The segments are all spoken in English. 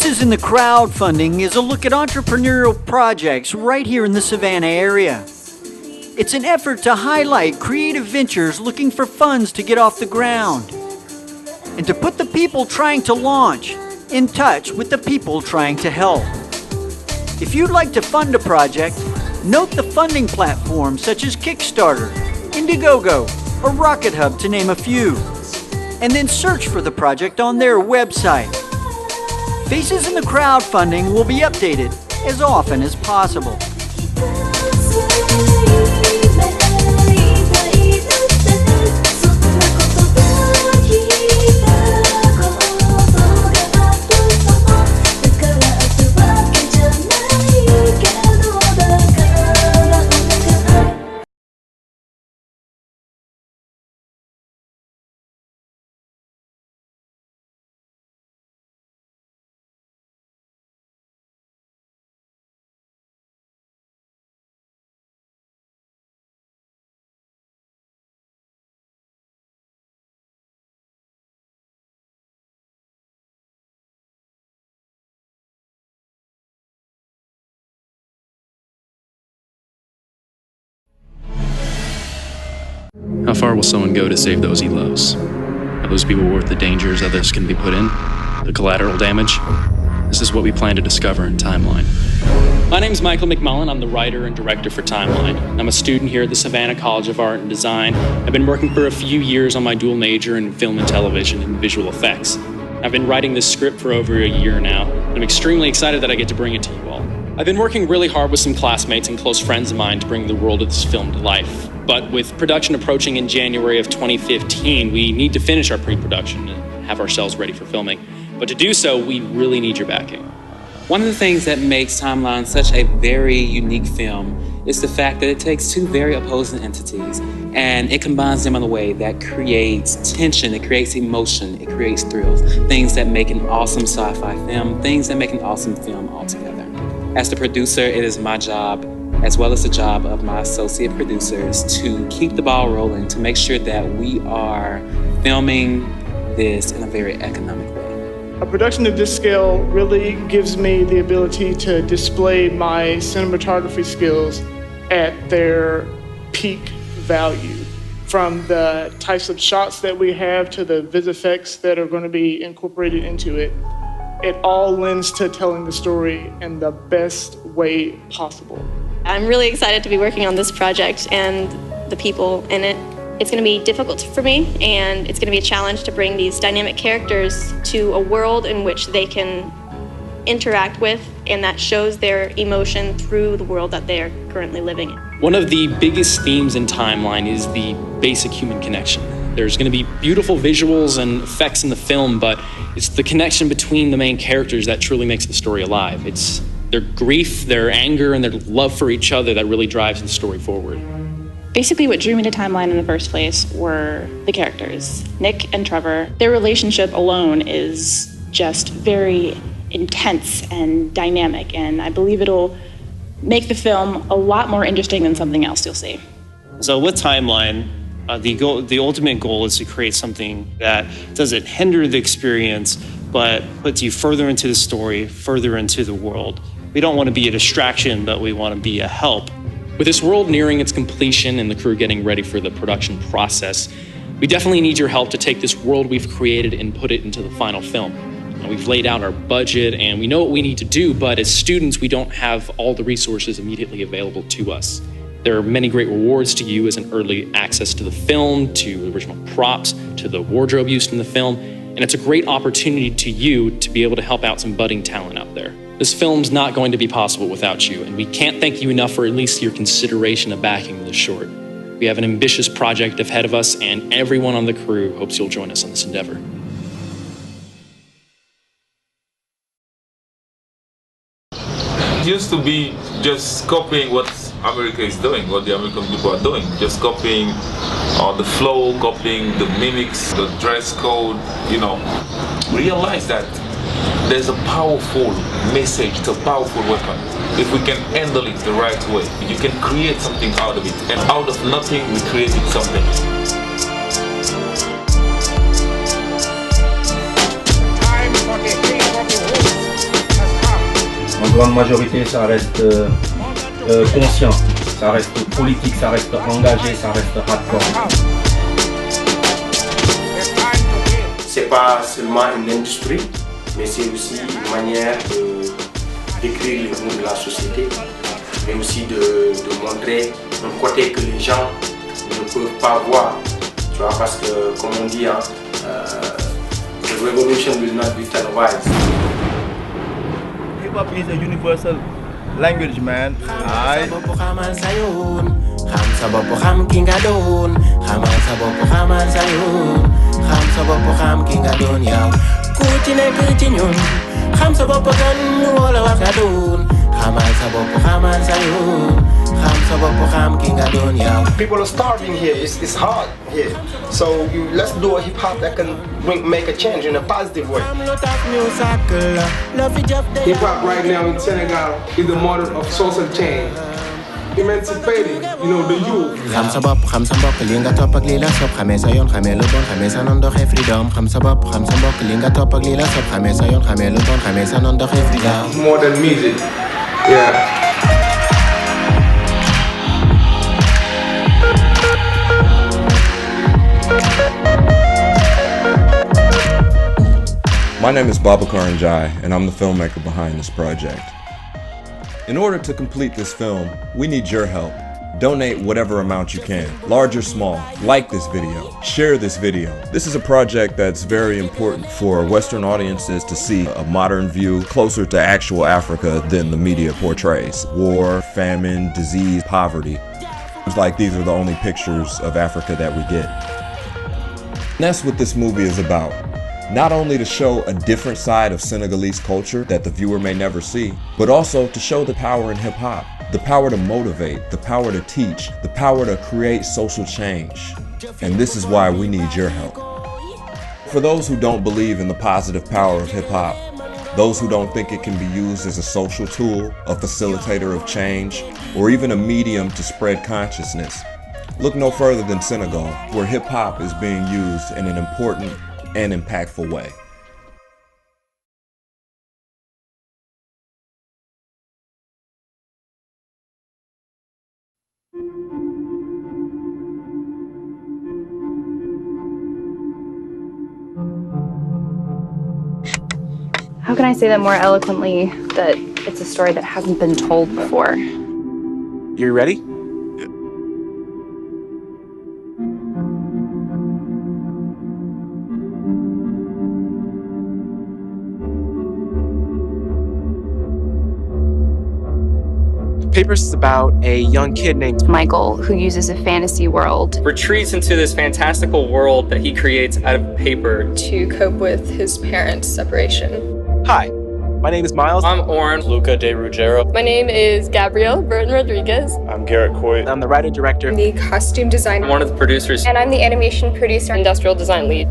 Faces in the Crowdfunding is a look at entrepreneurial projects right here in the Savannah area. It's an effort to highlight creative ventures looking for funds to get off the ground, and to put the people trying to launch in touch with the people trying to help. If you'd like to fund a project, note the funding platforms such as Kickstarter, Indiegogo, or Rocket Hub to name a few, and then search for the project on their website. Faces in the Crowdfunding will be updated as often as possible. How far will someone go to save those he loves? Are those people worth the dangers others can be put in? The collateral damage? This is what we plan to discover in Timeline. My name is Michael McMullen. I'm the writer and director for Timeline. I'm a student here at the Savannah College of Art and Design. I've been working for a few years on my dual major in film and television and visual effects. I've been writing this script for over a year now. I'm extremely excited that I get to bring it to you all. I've been working really hard with some classmates and close friends of mine to bring the world of this film to life. But with production approaching in January of 2015, we need to finish our pre-production and have ourselves ready for filming. But to do so, we really need your backing. One of the things that makes Timeline such a very unique film is the fact that it takes two very opposing entities and it combines them in a way that creates tension, it creates emotion, it creates thrills, things that make an awesome sci-fi film, things that make an awesome film altogether. As the producer, it is my job, as well as the job of my associate producers, to keep the ball rolling, to make sure that we are filming this in a very economic way. A production of this scale really gives me the ability to display my cinematography skills at their peak value. From the types of shots that we have to the vis effects that are going to be incorporated into it, it all lends to telling the story in the best way possible. I'm really excited to be working on this project and the people in it. It's going to be difficult for me, and it's going to be a challenge to bring these dynamic characters to a world in which they can interact with and that shows their emotion through the world that they are currently living in. One of the biggest themes in Timeline is the basic human connection. There's going to be beautiful visuals and effects in the film, but it's the connection between the main characters that truly makes the story alive. It's their grief, their anger, and their love for each other that really drives the story forward. Basically, what drew me to Timeline in the first place were the characters, Nick and Trevor. Their relationship alone is just very intense and dynamic, and I believe it'll make the film a lot more interesting than something else you'll see. So with Timeline, the ultimate goal is to create something that doesn't hinder the experience, but puts you further into the story, further into the world. We don't want to be a distraction, but we want to be a help. With this world nearing its completion and the crew getting ready for the production process, we definitely need your help to take this world we've created and put it into the final film. And we've laid out our budget and we know what we need to do, but as students, we don't have all the resources immediately available to us. There are many great rewards to you as an early access to the film, to original props, to the wardrobe used in the film, and it's a great opportunity to you to be able to help out some budding talent out there. This film's not going to be possible without you, and we can't thank you enough for at least your consideration of backing this short. We have an ambitious project ahead of us, and everyone on the crew hopes you'll join us on this endeavor. It used to be just copying what America is doing, what the American people are doing, just copying the flow, copying the mimics, the dress code, realize that there's a powerful message, it's a powerful weapon. If we can handle it the right way, you can create something out of it. And out of nothing, we created something. Time for the king of the woods. grande majorité, ça reste conscient, ça reste politique, ça reste engagé, ça reste hardcore. C'est pas seulement une industrie, mais c'est aussi une manière d'écrire les mots de la société, mais aussi de montrer un côté que les gens ne peuvent pas voir. Tu vois, parce que, comme on dit, hein, the revolution will not be televised. Hip hop is a universal language, man. People are starving here, it's hard here. So let's do a hip hop that can make a change in a positive way. Hip hop right now in Senegal is the model of social change. Emancipating, you know, the youth. Xam sa bopp li nga topp ak li la sopp xamee sa yoon xamee lu bon xamee sa noon doxee freedom xam sa bopp li nga topp ak li la sopp xamee sa yoon xamee lu bon xamee sa noon doxee freedom. More than music, yeah. My name is Babacar Njai, and I'm the filmmaker behind this project. In order to complete this film, we need your help. Donate whatever amount you can, large or small. Like this video, share this video. This is a project that's very important for Western audiences to see a modern view closer to actual Africa than the media portrays. War, famine, disease, poverty. It's like these are the only pictures of Africa that we get. And that's what this movie is about. Not only to show a different side of Senegalese culture that the viewer may never see, but also to show the power in hip-hop, the power to motivate, the power to teach, the power to create social change. And this is why we need your help. For those who don't believe in the positive power of hip-hop, those who don't think it can be used as a social tool, a facilitator of change, or even a medium to spread consciousness, look no further than Senegal, where hip-hop is being used in an important and impactful way. How can I say that more eloquently that it's a story that hasn't been told before? You ready? Papers is about a young kid named Michael, who uses a fantasy world, retreats into this fantastical world that he creates out of paper to cope with his parents' separation. Hi, my name is Miles. I'm Oren. Luca De Ruggiero. My name is Gabrielle Burton Rodriguez. I'm Garrett Coit. I'm the writer-director. The costume designer. I'm one of the producers. And I'm the animation producer, industrial design lead.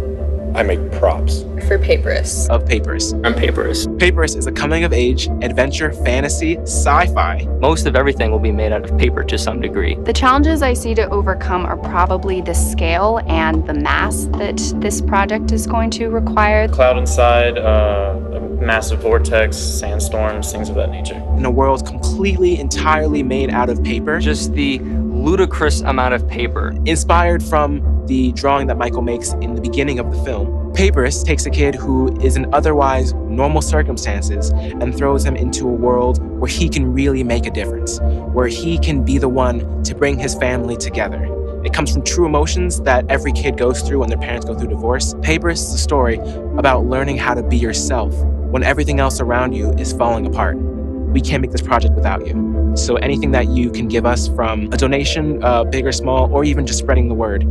I make props. For Paperus. Of Papers. I'm Paperus. Paperus is a coming-of-age, adventure, fantasy, sci-fi. Most of everything will be made out of paper to some degree. The challenges I see to overcome are probably the scale and the mass that this project is going to require. Cloud inside, a massive vortex, sandstorms, things of that nature. In a world completely, entirely made out of paper. Just the ludicrous amount of paper. Inspired from the drawing that Michael makes in the beginning of the film. Paperus takes a kid who is in otherwise normal circumstances and throws him into a world where he can really make a difference, where he can be the one to bring his family together. It comes from true emotions that every kid goes through when their parents go through divorce. Paperus is a story about learning how to be yourself when everything else around you is falling apart. We can't make this project without you. So anything that you can give us, from a donation, big or small, or even just spreading the word,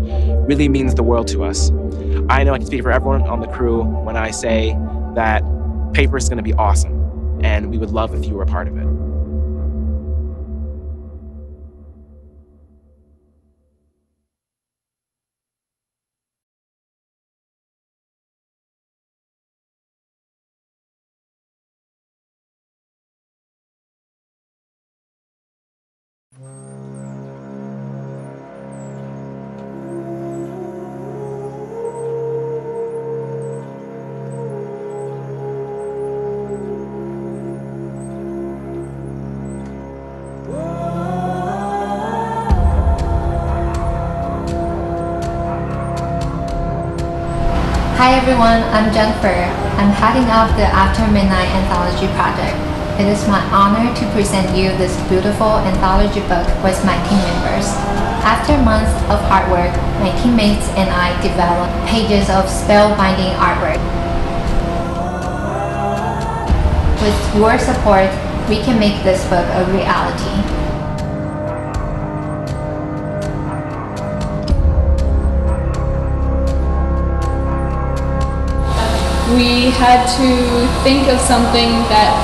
really means the world to us. I know I can speak for everyone on the crew when I say that Paper is going to be awesome, and we would love if you were a part of it. Hi everyone, I'm Jennifer. I'm heading up the After Midnight Anthology project. It is my honor to present you this beautiful anthology book with my team members. After months of hard work, my teammates and I developed pages of spellbinding artwork. With your support, we can make this book a reality. We had to think of something that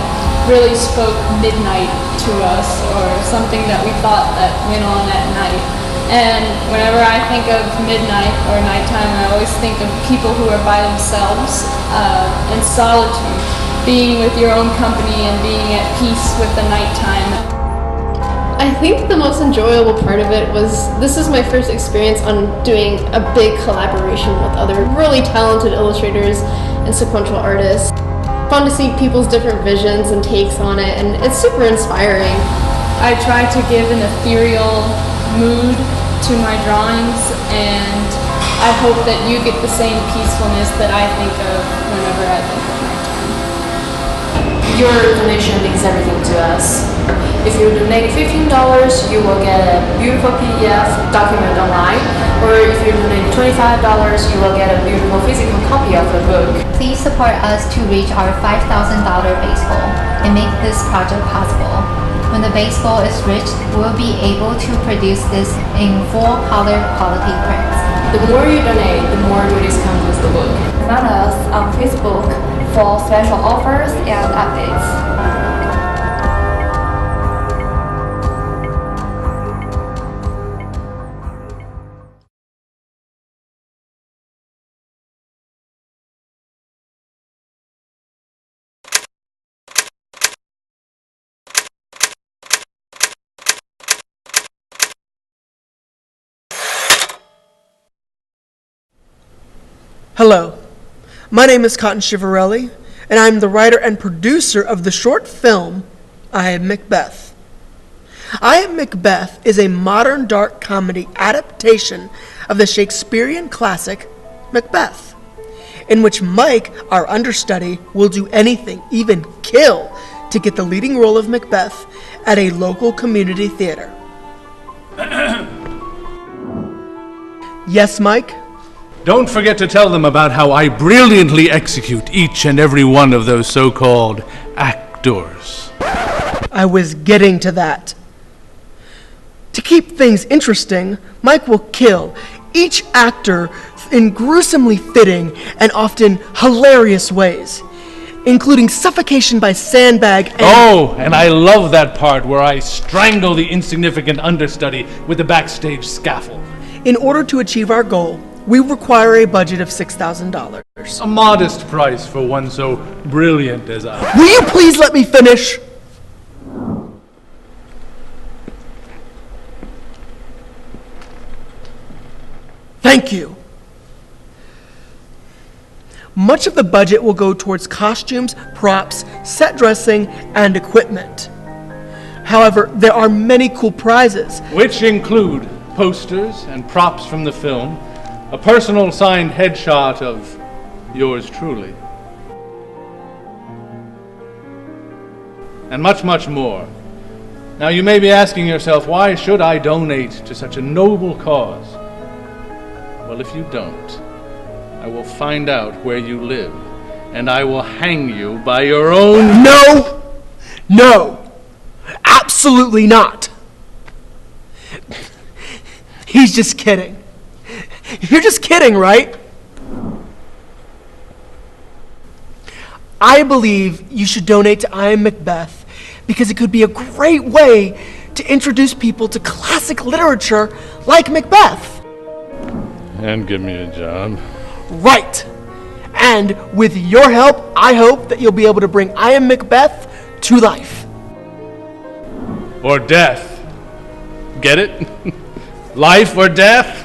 really spoke midnight to us, or something that we thought that went on at night. And whenever I think of midnight or nighttime, I always think of people who are by themselves in solitude, being with your own company and being at peace with the nighttime. I think the most enjoyable part of it was this is my first experience on doing a big collaboration with other really talented illustrators and sequential artists. Fun to see people's different visions and takes on it, and it's super inspiring. I try to give an ethereal mood to my drawings, and I hope that you get the same peacefulness that I think of whenever I think of nighttime. Your donation means everything to us. If you donate $15, you will get a beautiful PDF document online, or if you donate $25, you will get a beautiful physical copy of the book. Please support us to reach our $5,000 base goal and make this project possible. When the base goal is reached, we'll be able to produce this in full color quality prints. The more you donate, the more goodies come with the book. Find us on Facebook for special offers and updates. Hello, my name is Cotton Chivarelli, and I'm the writer and producer of the short film, I Am Macbeth. I Am Macbeth is a modern dark comedy adaptation of the Shakespearean classic, Macbeth, in which Mike, our understudy, will do anything, even kill, to get the leading role of Macbeth at a local community theater. Yes, Mike? Don't forget to tell them about how I brilliantly execute each and every one of those so-called actors. I was getting to that. To keep things interesting, Mike will kill each actor in gruesomely fitting and often hilarious ways, including suffocation by sandbag and... Oh, and I love that part where I strangle the insignificant understudy with the backstage scaffold. In order to achieve our goal, we require a budget of $6,000. A modest price for one so brilliant as I. Will you please let me finish? Thank you. Much of the budget will go towards costumes, props, set dressing, and equipment. However, there are many cool prizes, which include posters and props from the film, a personal signed headshot of yours truly, and much, much more. Now you may be asking yourself, why should I donate to such a noble cause? Well, if you don't, I will find out where you live, and I will hang you by your own... No! No! Absolutely not! He's just kidding. You're just kidding, right? I believe you should donate to I Am Macbeth because it could be a great way to introduce people to classic literature like Macbeth. And give me a job. Right. And with your help, I hope that you'll be able to bring I Am Macbeth to life. Or death. Get it? Life or death?